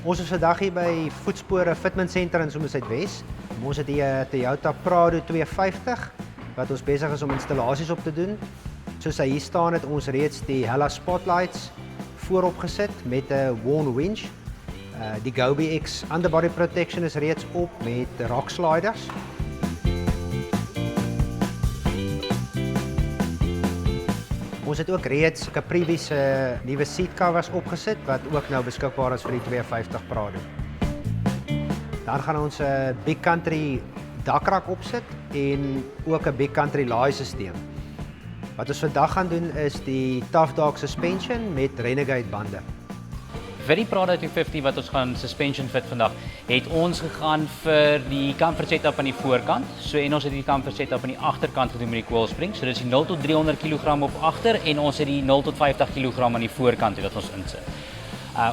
Ons is vandag hier by Voetspore Fitment Center in Somerset-Wes. Ons het hier 'n Toyota Prado 250 wat ons besig is om installasies op te doen. Soos hy hier staan het ons reeds die Hella Spotlights voorop gesit met 'n worn winch. Die Gobi X underbody protection is reeds op met rock sliders. Ons het ook reeds Capri se nuwe seat covers opgesit wat ook nou beskikbaar is vir die 250 Prado. Dan gaan ons 'n Big Country dakrak opsit en ook 'n Big Country laaisysteem. Wat ons vandag gaan doen is die Tough Dog suspension met Renegade bande. Vir die Prado 250 wat ons gaan suspension fit vandag, het ons gegaan vir die comfort setup aan die voorkant. En ons het die comfort setup aan die agterkant gedoen met die coil spring. So dis die 0 tot 300 kg op agter en ons het die 0 tot 50 kg aan die voorkant wat ons insit.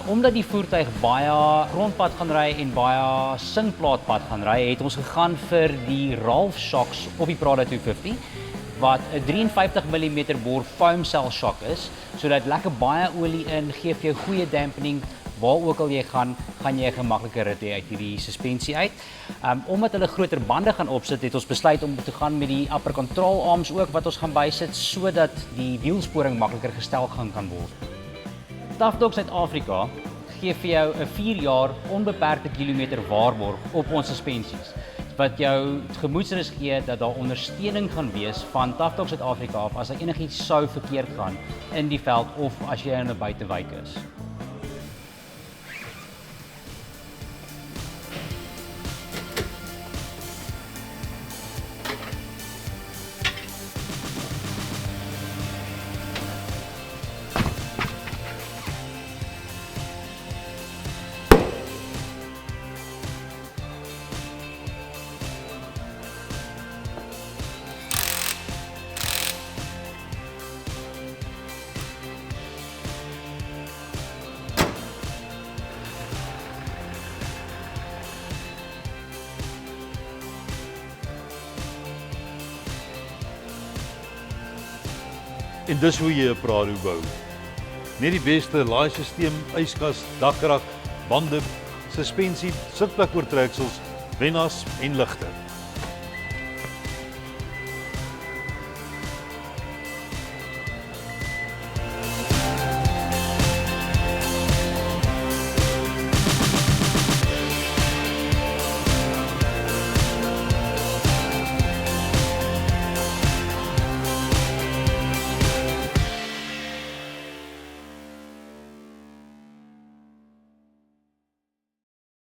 Omdat die voertuig baie grondpad gaan ry en baie singplaatpad gaan ry, het ons gegaan vir die Ralph shocks op die Prado 250. Wat 'n 53 mm bore foam cell shock is, sodat lekker baie olie in, gee vir jou goeie dampening, waar ook al jy gaan jy 'n gemaklike rit hê uit hierdie suspensie uit. Omdat hulle groter bande gaan opsit, het ons besluit om te gaan met die upper control arms ook wat ons gaan bysit, sodat die wielsporing makliker gestel kan word. Tough Dog Suid-Afrika gee vir jou 'n 4 jaar onbeperkte kilometer waarborg op ons suspensies, wat jou gemoedsrus gee dat daar ondersteuning gaan wees van Tough Dog Suid-Afrika af as enigiets sou verkeerd gaan in die veld of as jy in 'n buitewijk is. En dis hoe jy 'n Prado bou. Net die beste laaisysteem, yskas, dakrak, bande, suspensie, sitplek oortreksels, wennas en ligte.